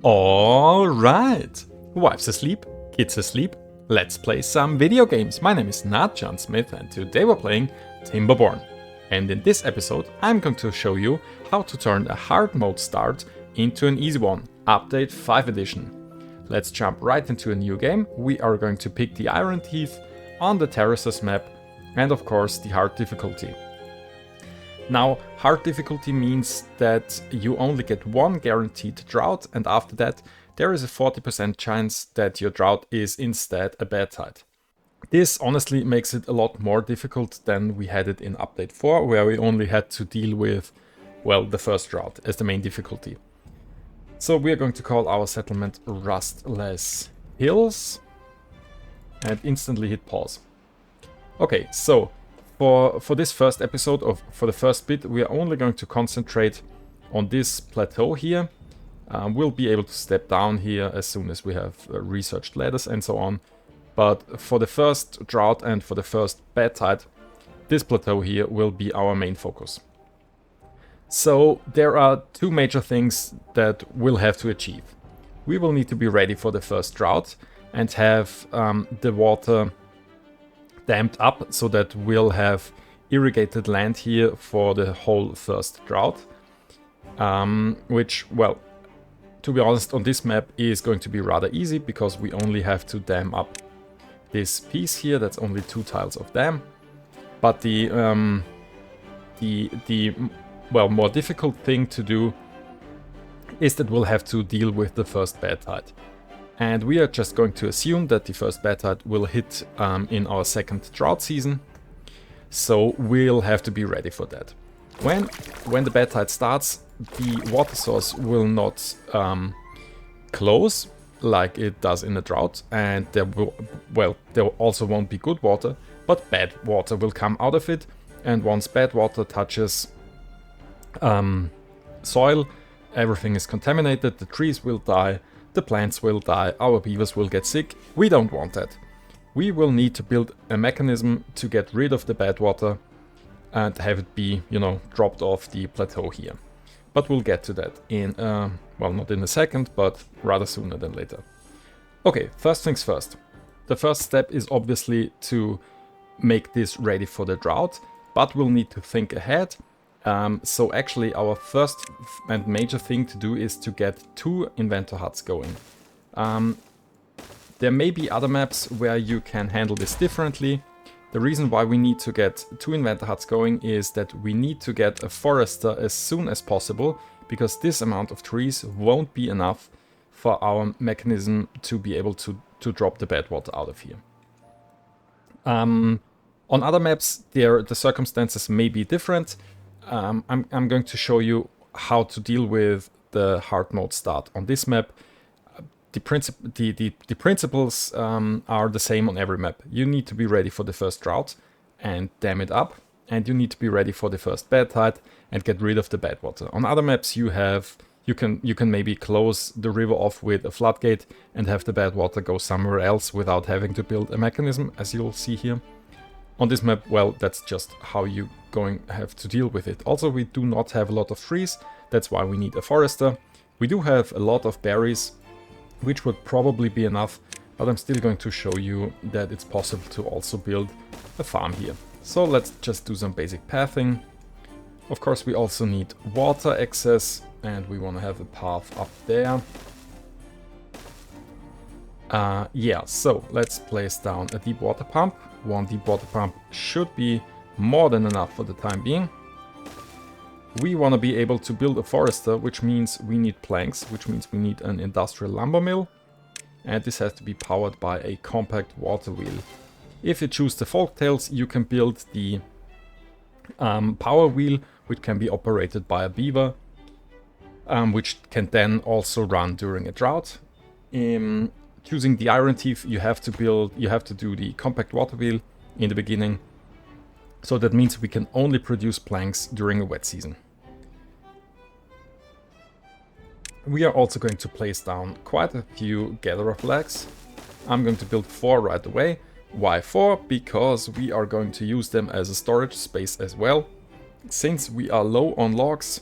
Alright, wives asleep, kids asleep, let's play some video games. My name is not John Smith and today we're playing Timberborn. And in this episode I'm going to show you how to turn a hard mode start into an easy one, update 5 edition. Let's jump right into a new game. We are going to pick the Iron Teeth on the Terraces map and of course the hard difficulty. Now, hard difficulty means that you only get one guaranteed drought, and after that, there is a 40% chance that your drought is instead a Badtide. This honestly makes it a lot more difficult than we had it in Update 4, where we only had to deal with, well, the first drought as the main difficulty. So we are going to call our settlement Rustless Hills, and instantly hit pause. Okay, so For this first episode, for the first bit, we are only going to concentrate on this plateau here. We'll be able to step down here as soon as we have researched ladders and so on. But for the first drought and for the first Badtide, this plateau here will be our main focus. So there are two major things that we'll have to achieve. We will need to be ready for the first drought and have the water damped up so that we'll have irrigated land here for the whole first drought, which, well, to be honest, on this map is going to be rather easy because we only have to dam up this piece here. That's only 2 tiles of dam, but the more difficult thing to do is that we'll have to deal with the first Badtide. And we are just going to assume that the first Badtide will hit in our second drought season. So we'll have to be ready for that. When the Badtide starts, the water source will not close like it does in a drought. And there also won't be good water, but bad water will come out of it. And once bad water touches soil, everything is contaminated, the trees will die, the plants will die, our beavers will get sick. We don't want that. We will need to build a mechanism to get rid of the bad water and have it be, dropped off the plateau here. But we'll get to that in, well, not in a second, but rather sooner than later. Okay, first things first. The first step is obviously to make this ready for the drought, but we'll need to think ahead. So actually our first and major thing to do is to get 2 inventor huts going. There may be other maps where you can handle this differently. The reason why we need to get 2 inventor huts going is that we need to get a forester as soon as possible, because this amount of trees won't be enough for our mechanism to be able to drop the bad water out of here. On other maps, the circumstances may be different. I'm going to show you how to deal with the hard mode start on this map. The principles are the same on every map. You need to be ready for the first drought and dam it up, and you need to be ready for the first Badtide and get rid of the bad water. On other maps, you can maybe close the river off with a floodgate and have the bad water go somewhere else without having to build a mechanism, as you'll see here. On this map, well, that's just how you going to have to deal with it. Also, we do not have a lot of trees, that's why we need a forester. We do have a lot of berries, which would probably be enough, but I'm still going to show you that it's possible to also build a farm here. So let's just do some basic pathing. Of course, we also need water access, and we want to have a path up there. Yeah, so let's place down a deep water pump. 1 deep water pump should be more than enough for the time being. We want to be able to build a forester, which means we need planks, which means we need an industrial lumber mill. And this has to be powered by a compact water wheel. If you choose the Folktails, you can build the power wheel, which can be operated by a beaver, which can then also run during a drought. Choosing the Iron Teeth, you have to do the compact water wheel in the beginning. So that means we can only produce planks during a wet season. We are also going to place down quite a few gatherer flags. I'm going to build 4 right away. Why 4? Because we are going to use them as a storage space as well. Since we are low on logs,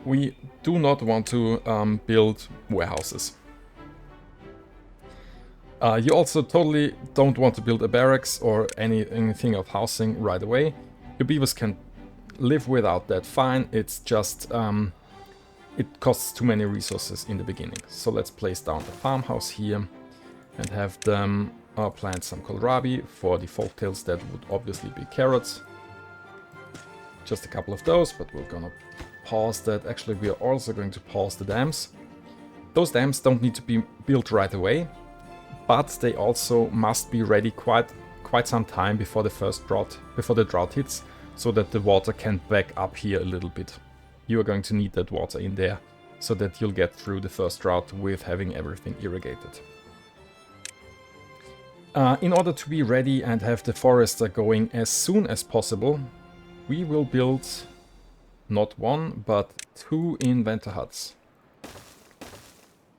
we do not want to build warehouses. You also totally don't want to build a barracks or anything of housing right away. Your beavers can live without that, fine. It's just it costs too many resources in the beginning. So let's place down a farmhouse here and have them plant some kohlrabi. For the folktails, that would obviously be carrots. Just a couple of those, but we're gonna pause that. Actually, we are also going to pause the dams. Those dams don't need to be built right away, but they also must be ready quite some time before the drought hits, so that the water can back up here a little bit. You are going to need that water in there, so that you'll get through the first drought with having everything irrigated. In order to be ready and have the forester going as soon as possible, we will build not one, but 2 inventor huts.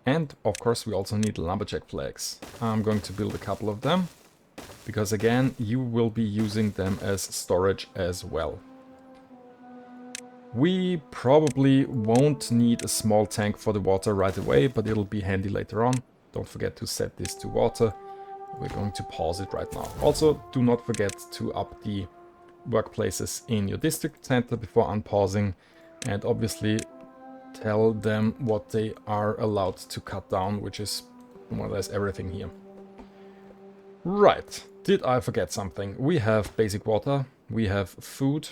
And of course we also need lumberjack flags. I'm going to build a couple of them, because again, you will be using them as storage as well. We probably won't need a small tank for the water right away, but it'll be handy later on. Don't forget to set this to water. We're going to pause it right now. Also, do not forget to up the workplaces in your district center before unpausing, and obviously tell them what they are allowed to cut down, which is more or less everything here. Right, did I forget something? We have basic water, we have food,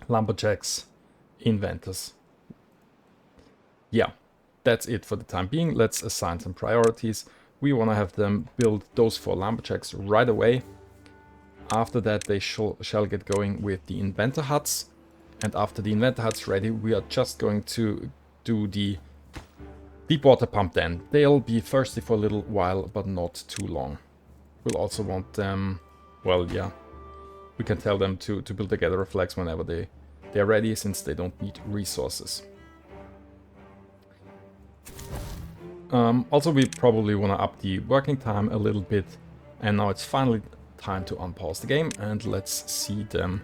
lumberjacks, inventors. Yeah, that's it for the time being. Let's assign some priorities. We want to have them build those 4 lumberjacks right away. After that, they shall get going with the inventor huts. And after the inventor huts ready, we are just going to do the deep water pump then. They'll be thirsty for a little while, but not too long. We'll also want them, well, yeah, we can tell them to build the gatherer flags whenever they're ready, since they don't need resources. Also, we probably want to up the working time a little bit. And now it's finally time to unpause the game, and let's see them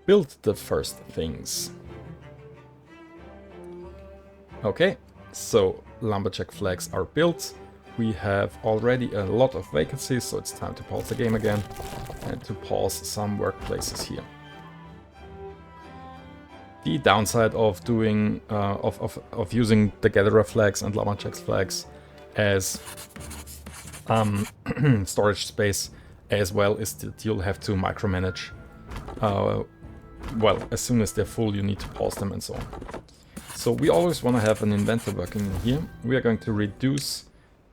build the first things. Okay, so lumberjack flags are built. We have already a lot of vacancies, so it's time to pause the game again and to pause some workplaces here. The downside of doing of using the gatherer flags and lumberjack flags as storage space as well is that you'll have to micromanage. Well, as soon as they're full, you need to pause them and so on. So we always want to have an inventor working in here. We are going to reduce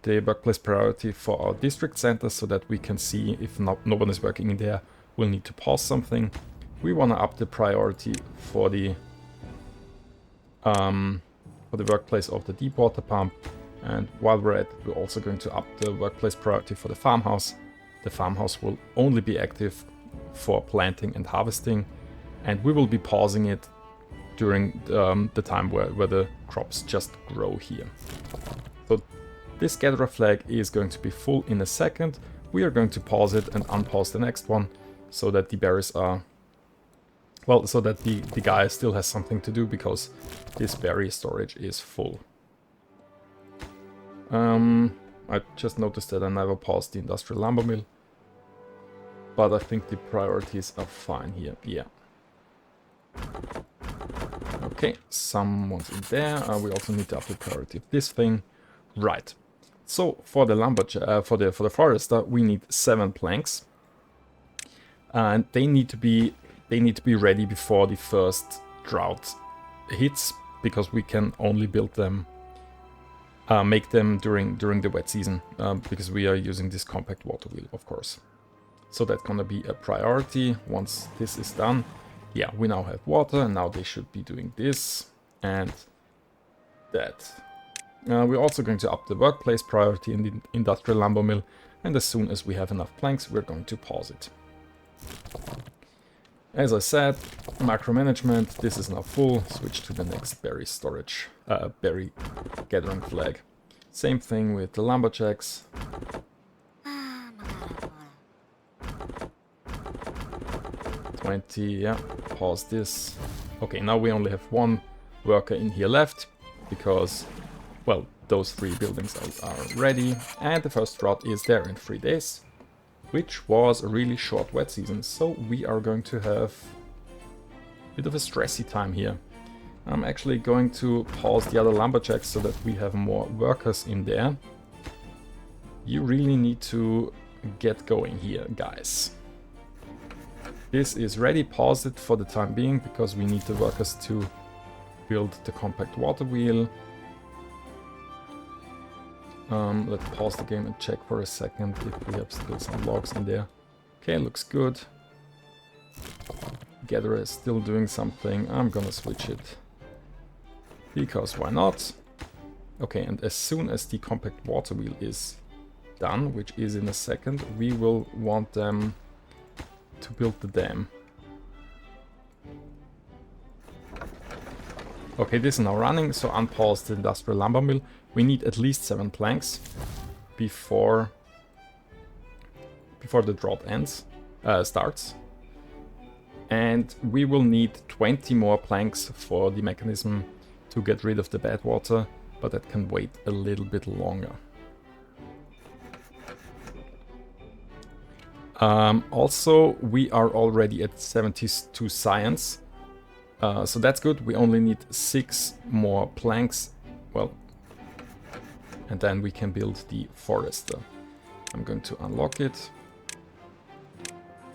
the workplace priority for our district center so that we can see if no one is working in there, we'll need to pause something. We want to up the priority for the workplace of the deep water pump. And while we're at it, we're also going to up the workplace priority for the farmhouse. The farmhouse will only be active for planting and harvesting, and we will be pausing it during the time where the crops just grow here. So this gatherer flag is going to be full in a second. We are going to pause it and unpause the next one so that the berries are, well, so that the guy still has something to do, because this berry storage is full. I just noticed that I never paused the industrial lumber mill, but I think the priorities are fine here. Yeah. Okay, someone's in there. We also need to up the priority of this thing. Right. So for the lumberjack, for the forester, we need 7 planks, and they need to be ready before the first drought hits, because we can only build them, make them during the wet season, because we are using this compact water wheel, of course. So that's gonna be a priority once this is done. Yeah, we now have water, and now they should be doing this and that. We're also going to up the workplace priority in the industrial lumber mill, and as soon as we have enough planks, we're going to pause it. As I said, micromanagement, this is now full, switch to the next berry storage, berry gathering flag. Same thing with the lumberjacks. 20, yeah, pause this. Okay, now we only have 1 worker in here left, because, well, those 3 buildings are ready, and the first drought is there in 3 days, which was a really short wet season, so we are going to have a bit of a stressy time here. I'm actually going to pause the other lumberjacks so that we have more workers in there. You really need to get going here, guys. This is ready, pause it for the time being, because we need the workers to build the compact water wheel. Let's pause the game and check for a second if we have still some logs in there. Okay, looks good. Gatherer is still doing something. I'm gonna switch it, because why not? Okay, and as soon as the compact water wheel is done, which is in a second, we will want them to build the dam. Okay, this is now running, so unpause the industrial lumber mill. We need at least 7 planks before the drought starts. And we will need 20 more planks for the mechanism to get rid of the bad water, but that can wait a little bit longer. Also, we are already at 72 science, so that's good. We only need 6 more planks, well, and then we can build the forester. I'm going to unlock it.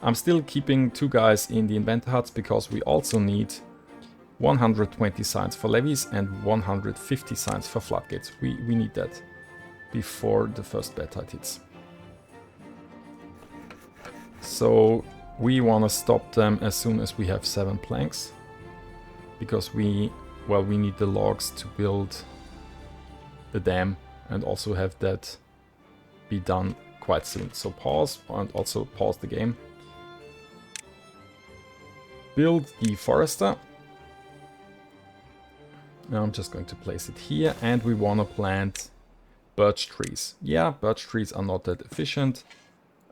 I'm still keeping 2 guys in the inventor huts because we also need 120 science for levees and 150 science for floodgates. We need that before the first Badtide hits. So we want to stop them as soon as we have 7 planks, because we need the logs to build the dam and also have that be done quite soon. So pause, and also pause the game. Build the forester. Now I'm just going to place it here, and we want to plant birch trees. Yeah, birch trees are not that efficient.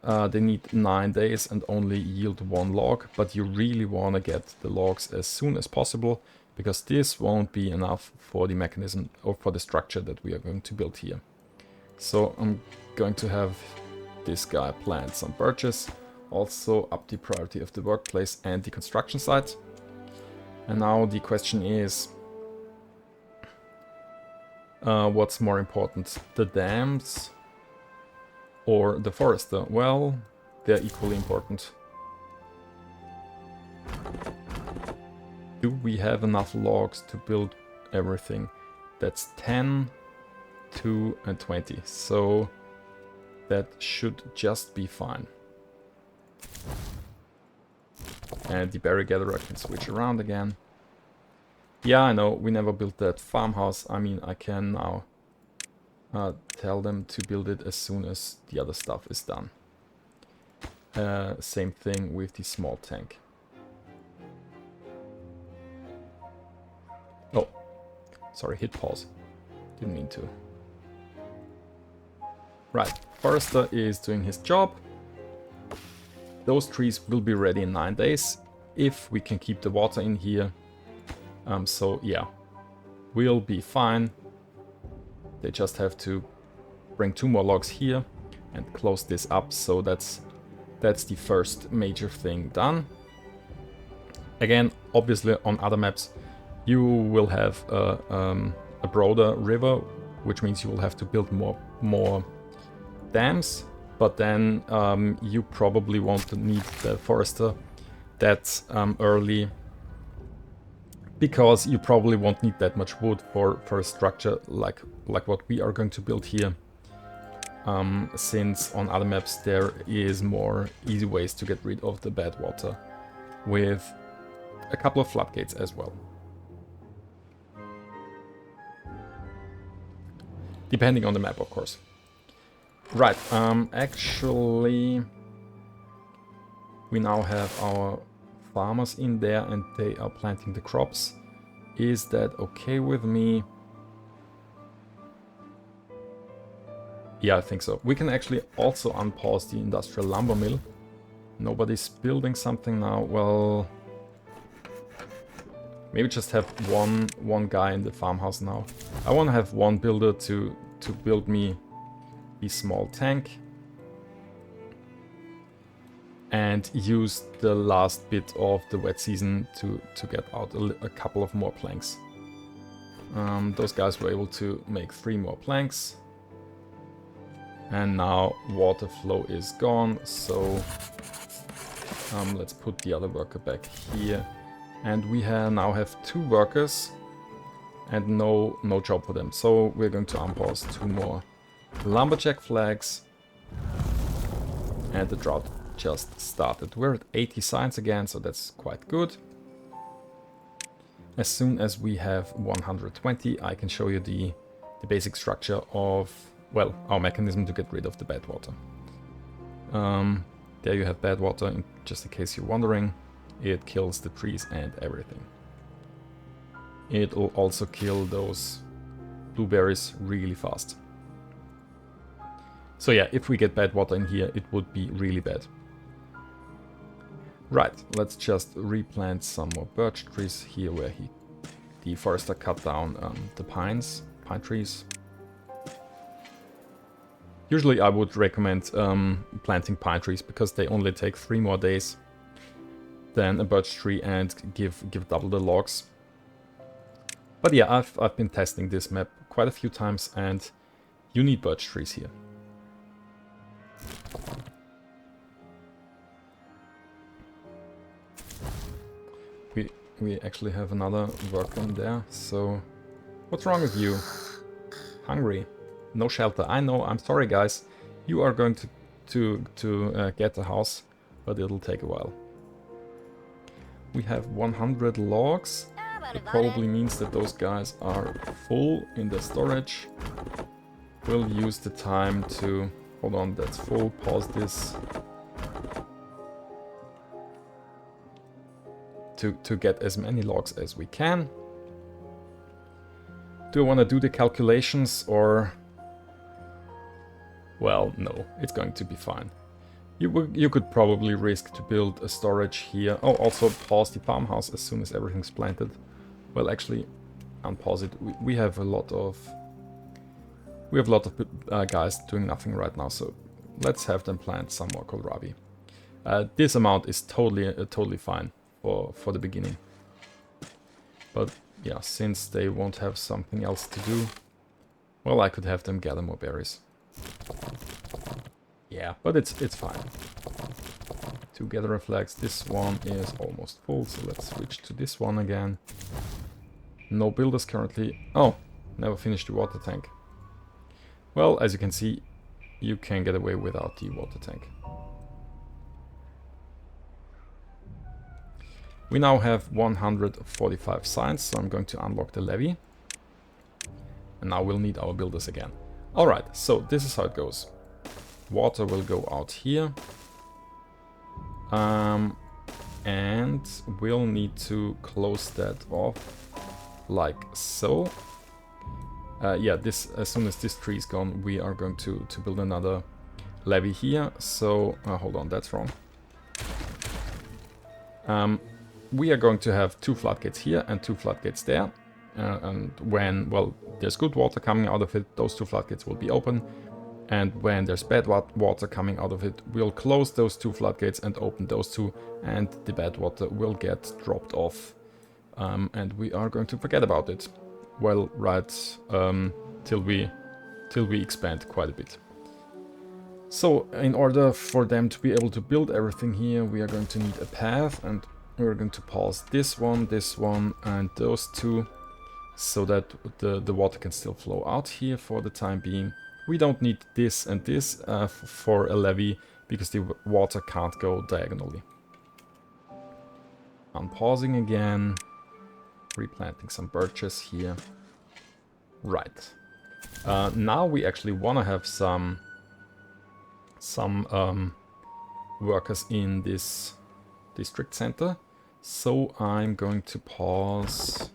They need 9 days and only yield 1 log, but you really want to get the logs as soon as possible, because this won't be enough for the mechanism or for the structure that we are going to build here. So I'm going to have this guy plant some birches, also up the priority of the workplace and the construction site. And now the question is, what's more important, the dams or the forester? Well, they're equally important. Do we have enough logs to build everything? That's 10, 2 and 20, so that should just be fine. And the berry gatherer can switch around again. Yeah, I know, we never built that farmhouse. I mean, I can now tell them to build it as soon as the other stuff is done. Same thing with the small tank. Oh, sorry, hit pause. Didn't mean to. Right, forester is doing his job. Those trees will be ready in 9 days, if we can keep the water in here. So yeah, we'll be fine. They just have to bring 2 more logs here and close this up, so that's the first major thing done. Again, obviously on other maps you will have a broader river, which means you will have to build more dams, but then you probably won't need the forester that early, because you probably won't need that much wood for a structure like what we are going to build here, since on other maps there is more easy ways to get rid of the bad water, with a couple of floodgates as well. Depending on the map, of course. Right, actually we now have our farmers in there and they are planting the crops. Is that okay with me? Yeah, I think so. We can actually also unpause the industrial lumber mill. Nobody's building something now. Well, Maybe just have one guy in the farmhouse now. I want to have one builder to build me a small tank. And use the last bit of the wet season to get out a couple of more planks. Those guys were able to make 3 more planks. And now water flow is gone, so let's put the other worker back here. And we now have 2 workers and no job for them. So we're going to unpause 2 more lumberjack flags. And the drought just started. We're at 80 signs again, so that's quite good. As soon as we have 120, I can show you the basic structure of, well, our mechanism to get rid of the bad water. There you have bad water, just in case you're wondering. It kills the trees and everything. It will also kill those blueberries really fast. So yeah, if we get bad water in here, it would be really bad. Right, let's just replant some more birch trees here where the forester cut down the pine trees. Usually I would recommend planting pine trees because they only take 3 more days than a birch tree and give double the logs. But yeah, I've been testing this map quite a few times and you need birch trees here. We actually have another worker in there, so what's wrong with you? Hungry? No shelter. I know, I'm sorry guys. You are going to get a house, but it'll take a while. We have 100 logs. It probably means that those guys are full in the storage. We'll use the time to... Hold on, that's full. Pause this. To get as many logs as we can. Do I want to do the calculations or... Well, no, it's going to be fine. You could probably risk to build a storage here. Oh, also pause the farmhouse as soon as everything's planted. Well, actually, unpause it. We have a lot of guys doing nothing right now, so let's have them plant some more kohlrabi. This amount is totally fine for the beginning. But yeah, since they won't have something else to do, well, I could have them gather more berries. Yeah, but it's fine. 2 gatherer flags. This one is almost full, so let's switch to this one again. No builders currently. Oh, never finished the water tank. Well, as you can see, you can get away without the water tank. We now have 145 signs, so I'm going to unlock the levee. And now we'll need our builders again. Alright, so this is how it goes. Water will go out here. And we'll need to close that off like so. Yeah, as soon as this tree is gone, we are going to build another levee here. So, hold on, that's wrong. We are going to have 2 floodgates here and 2 floodgates there. And when, well, there's good water coming out of it, those 2 floodgates will be open. And when there's bad water coming out of it, we'll close those 2 floodgates and open those 2. And the bad water will get dropped off. And we are going to forget about it. Well, right, till we expand quite a bit. So, in order for them to be able to build everything here, we are going to need a path, and we're going to pause this one, and those 2, so that the water can still flow out here for the time being. We don't need this and this for a levee, because the water can't go diagonally. Unpausing again. Replanting some birches here. Right. Now we actually want to have some workers in this district center. So I'm going to pause.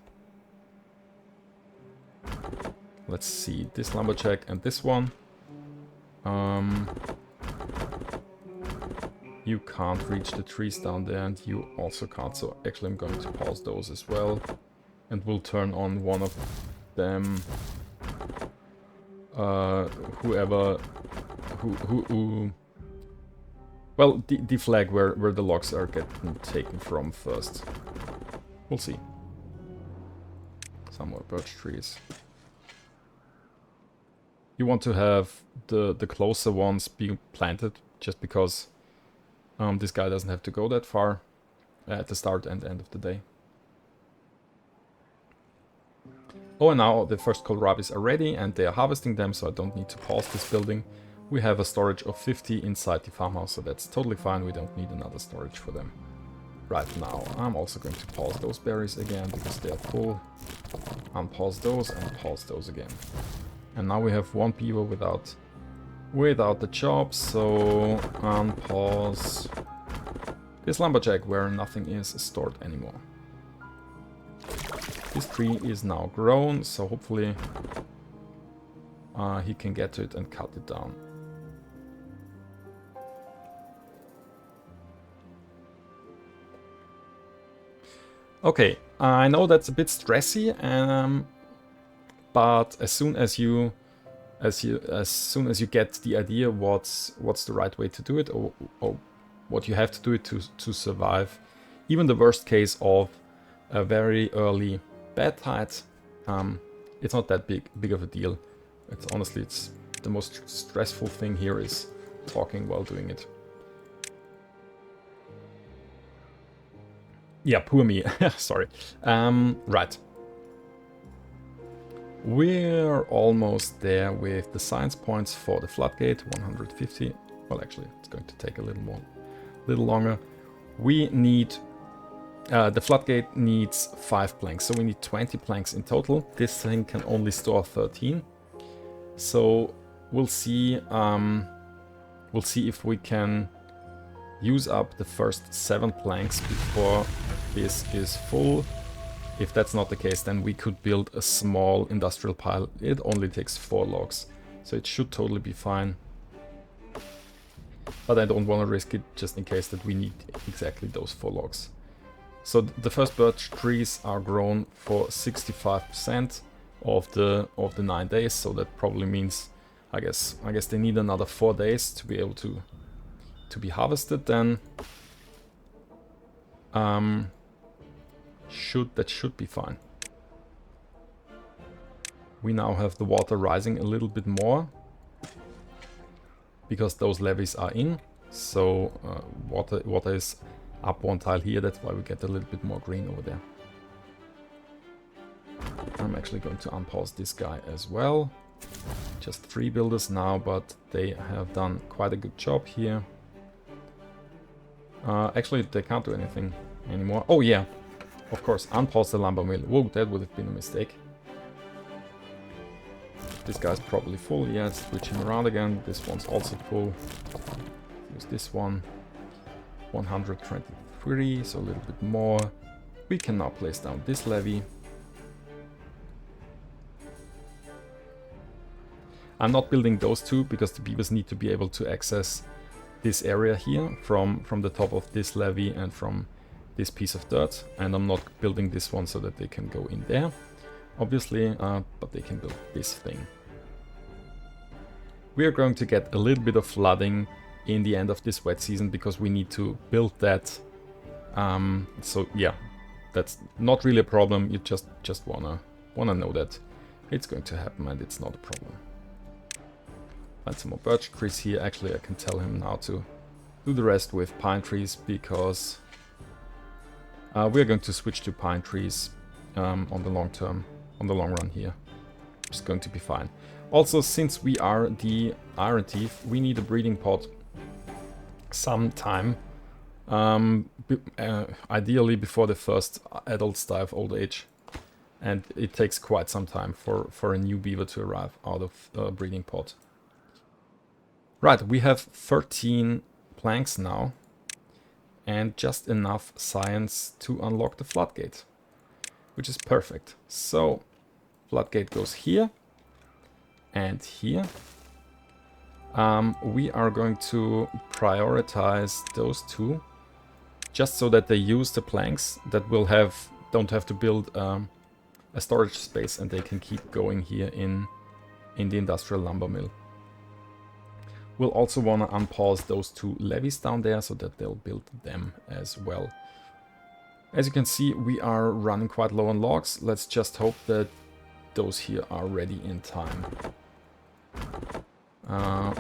Let's see, this lumberjack and this one. You can't reach the trees down there, and you also can't. So actually I'm going to pause those as well. And we'll turn on one of them. Whoever... Who well, the flag where the logs are getting taken from first. We'll see. Some more birch trees. You want to have the closer ones being planted, just because this guy doesn't have to go that far at the start and end of the day. Oh, and now the first kohlrabis are ready and they are harvesting them, so I don't need to pause this building. We have a storage of 50 inside the farmhouse, so that's totally fine. We don't need another storage for them. Right now, I'm also going to pause those berries again because they are full. Unpause those and pause those again. And now we have one beaver without the job, so unpause this lumberjack where nothing is stored anymore. This tree is now grown, so hopefully he can get to it and cut it down. Okay, I know that's a bit stressy, but as soon as you get the idea what's the right way to do it, or what you have to do it to survive, even the worst case of a very early Badtide, it's not that big of a deal. Honestly, it's the most stressful thing here is talking while doing it. Yeah, poor me. Sorry. Right. We're almost there with the science points for the floodgate, 150. Well, actually, it's going to take a little longer. We need... the floodgate needs 5 planks, so we need 20 planks in total. This thing can only store 13. So we'll see if we can use up the first 7 planks before this is full. If that's not the case, then we could build a small industrial pile. It only takes 4 logs, so it should totally be fine. But I don't want to risk it just in case that we need exactly those 4 logs. So the first birch trees are grown for 65% of the 9 days, so that probably means I guess they need another 4 days to be able to be harvested then. That should be fine. We now have the water rising a little bit more because those levees are in, so water is up 1 tile here. That's why we get a little bit more green over there. I'm actually going to unpause this guy as well. Just 3 builders now, but they have done quite a good job here. Actually, they can't do anything anymore. Oh yeah, of course, unpause the lumber mill. Whoa, that would have been a mistake. This guy's probably full. Yeah, let's switch him around again. This one's also full. Use this one. 123, so a little bit more. We can now place down this levee. I'm not building those 2 because the beavers need to be able to access this area here from the top of this levee and from this piece of dirt, and I'm not building this one so that they can go in there, obviously, but they can build this thing. We are going to get a little bit of flooding in the end of this wet season because we need to build that. So yeah, that's not really a problem. You just wanna know that it's going to happen and it's not a problem. Find some more birch trees here. Actually, I can tell him now to do the rest with pine trees because we're going to switch to pine trees on the long run here. It's going to be fine. Also, since we are the Iron Thief, we need a breeding pod sometime. Ideally before the first adults die of old age. And it takes quite some time for a new beaver to arrive out of the breeding pod. Right, we have 13 planks now. And just enough science to unlock the floodgate. Which is perfect. So, floodgate goes here. And here. We are going to prioritize those two, just so that they use the planks that will don't have to build a storage space, and they can keep going here in the industrial lumber mill. We'll also want to unpause those two levees down there so that they'll build them as well. As you can see, we are running quite low on logs. Let's just hope that those here are ready in time.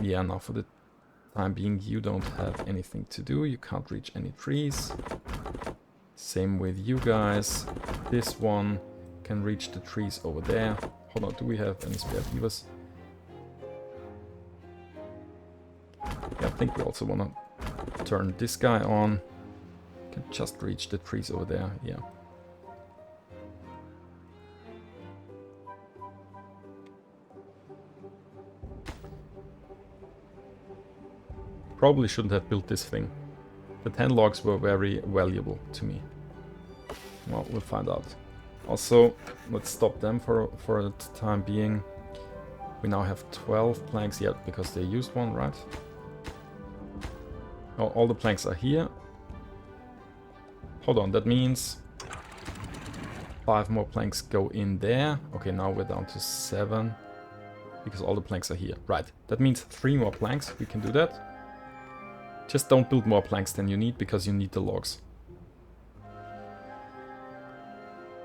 Yeah, now for the time being, you don't have anything to do. You can't reach any trees. Same with you guys. This one can reach the trees over there. Hold on, do we have any spare beavers? Yeah, I think we also want to turn this guy on. Can just reach the trees over there, yeah. Probably shouldn't have built this thing. The 10 logs were very valuable to me. Well, we'll find out. Also, let's stop them for the time being. We now have 12 planks yet because they used one, right? Oh, all the planks are here. Hold on, that means 5 more planks go in there. Okay, now we're down to 7 because all the planks are here. Right, that means 3 more planks. We can do that. Just don't build more planks than you need because you need the logs.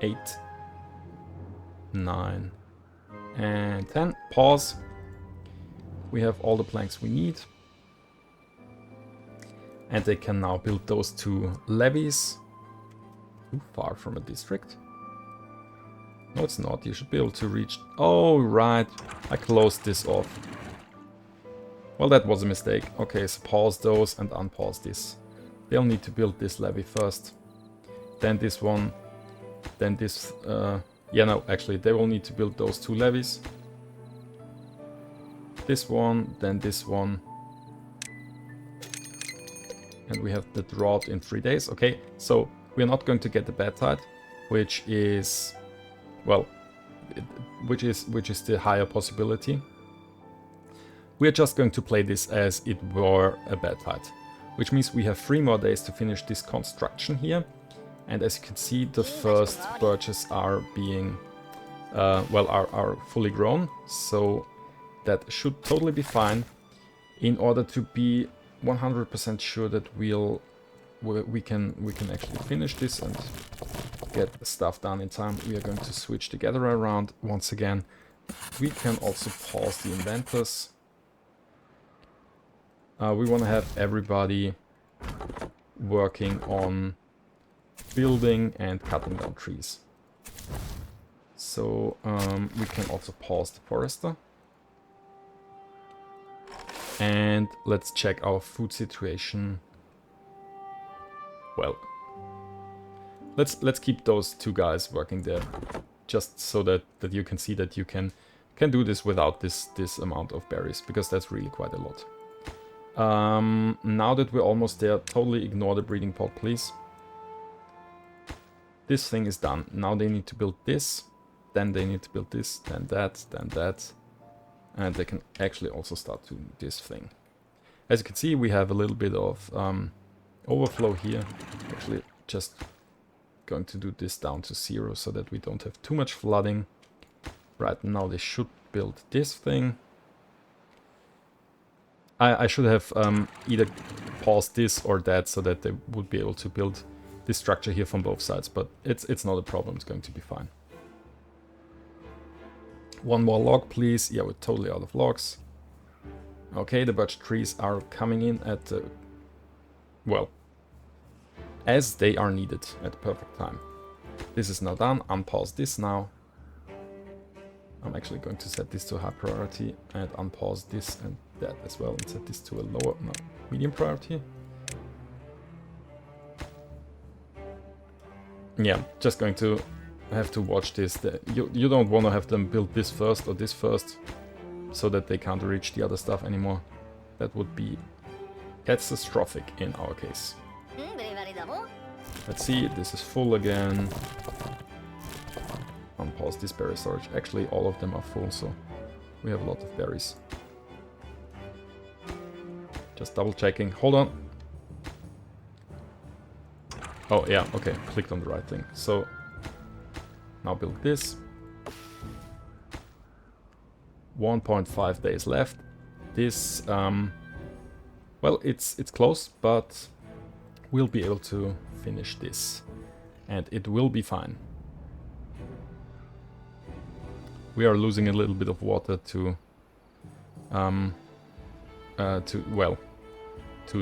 8, 9, and 10. Pause. We have all the planks we need. And they can now build those 2 levees. Too far from a district. No, it's not. You should be able to reach... Oh, right. I closed this off. Well, that was a mistake. Okay, so pause those and unpause this. They'll need to build this levee first. Then this one. Then this... yeah, no, actually, they will need to build those 2 levees. This one, then this one. And we have the drought in 3 days. Okay, so we're not going to get the Badtide, which is... Well, which is the higher possibility. We're just going to play this as it were a Badtide, which means we have 3 more days to finish this construction here. And as you can see, the first birches are being, well, are fully grown. So that should totally be fine. In order to be 100% sure that we can actually finish this and get the stuff done in time, we are going to switch the gatherer around once again. We can also pause the inventors. We want to have everybody working on building and cutting down trees. So we can also pause the forester. And let's check our food situation. Well, let's keep those 2 guys working there, just so that you can see that you can do this without this amount of berries, because that's really quite a lot. Now that we're almost there, totally ignore the breeding pod, please. This thing is done. Now they need to build this, then they need to build this, then that. And they can actually also start doing this thing. As you can see, we have a little bit of overflow here. Actually, just going to do this down to 0 so that we don't have too much flooding. Right, now they should build this thing. I should have either paused this or that so that they would be able to build this structure here from both sides, but it's not a problem, it's going to be fine. 1 more log, please. Yeah, we're totally out of logs. Okay, the birch trees are coming in at the... well, as they are needed at the perfect time. This is now done. Unpause this now. I'm actually going to set this to high priority and unpause this and that as well and set this to a lower, no, medium priority. Yeah, just going to have to watch this. You don't want to have them build this first or this first so that they can't reach the other stuff anymore. That would be catastrophic in our case. Let's see, this is full again. Unpause this berry storage. Actually, all of them are full, so we have a lot of berries. Just double checking. Hold on. Oh, yeah, okay. Clicked on the right thing. So, now build this. 1.5 days left. This, well, it's close, but we'll be able to finish this. And it will be fine. We are losing a little bit of water to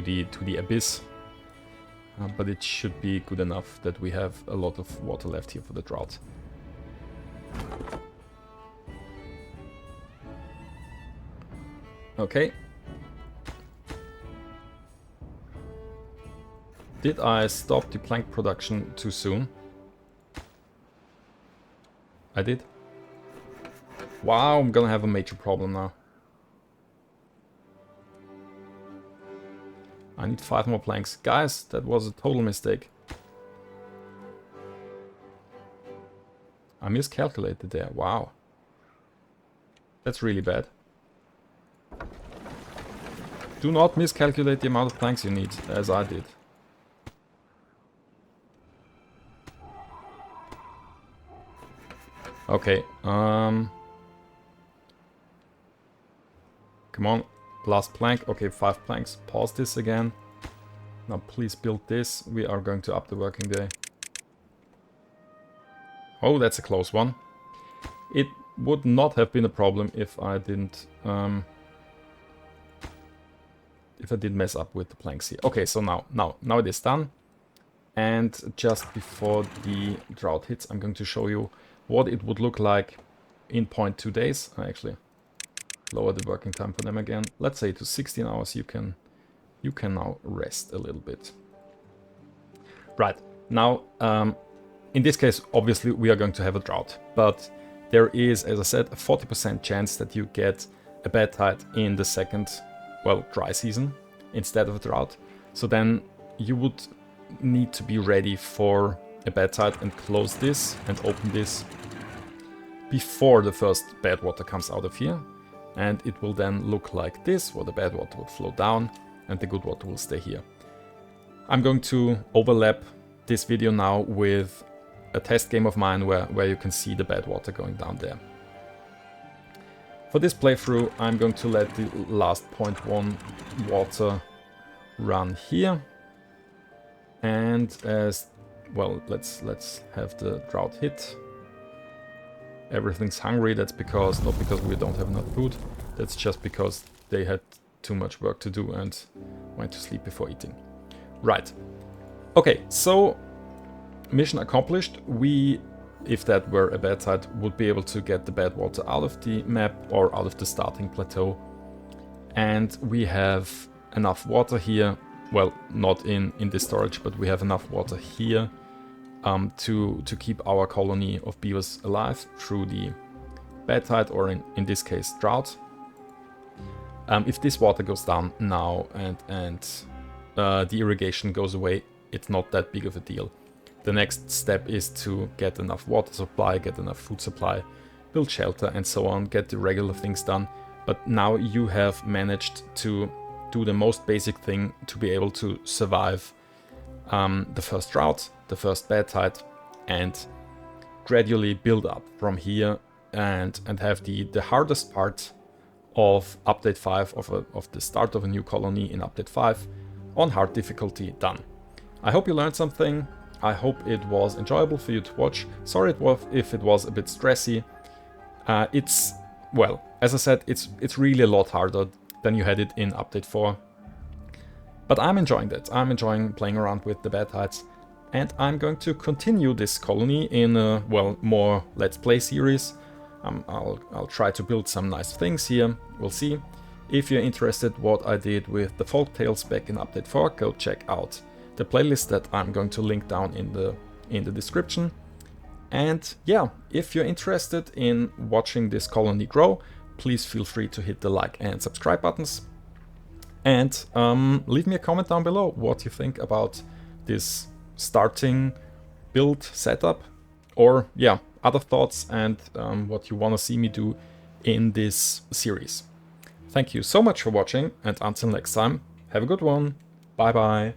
the abyss, but it should be good enough that we have a lot of water left here for the drought. Okay. Did I stop the plank production too soon? I did. Wow, I'm gonna have a major problem now. I need 5 more planks. Guys, that was a total mistake. I miscalculated there. Wow. That's really bad. Do not miscalculate the amount of planks you need, as I did. Okay, come on, last plank. Okay, 5 planks. Pause this again. Now please build this. We are going to up the working day. Oh, that's a close one. It would not have been a problem if I didn't mess up with the planks here. Okay, so now it is done. And just before the drought hits, I'm going to show you what it would look like in 0.2 days. I actually lower the working time for them again. Let's say to 16 hours. You can now rest a little bit. Right, now in this case obviously we are going to have a drought, but there is, as I said, a 40% chance that you get a Badtide in the second, well, dry season instead of a drought. So then you would need to be ready for a Badtide and close this and open this before the first bad water comes out of here. And it will then look like this, where the bad water will flow down and the good water will stay here. I'm going to overlap this video now with a test game of mine where you can see the bad water going down there. For this playthrough, I'm going to let the last 0.1 water run here. And as well, let's have the drought hit. Everything's hungry. That's because, not because we don't have enough food. That's just because they had too much work to do and went to sleep before eating. Right. Okay, so mission accomplished. We, if that were a Badtide, would be able to get the bad water out of the map or out of the starting plateau. And we have enough water here. Well, not in this storage, but we have enough water here to keep our colony of beavers alive through the Badtide, or in this case drought. If this water goes down now and the irrigation goes away, it's not that big of a deal. The next step is to get enough water supply, get enough food supply, build shelter and so on, get the regular things done. But now you have managed to do the most basic thing to be able to survive the first drought, the first Badtide, and gradually build up from here and have the hardest part of update 5 of the start of a new colony in update 5 on hard difficulty done. I hope you learned something. I hope it was enjoyable for you to watch. Sorry if it was a bit stressy. It's, well, as I said, it's really a lot harder than you had it in update 4. But I'm enjoying that. I'm enjoying playing around with the Badtides. And I'm going to continue this colony in a, well, more Let's Play series. I'll try to build some nice things here. We'll see. If you're interested what I did with the Folktails back in update 4, go check out the playlist that I'm going to link down in the description. And yeah, if you're interested in watching this colony grow, please feel free to hit the like and subscribe buttons. And leave me a comment down below what you think about this starting build setup, or yeah, other thoughts and what you want to see me do in this series. Thank you so much for watching, and until next time, Have a good one. Bye bye.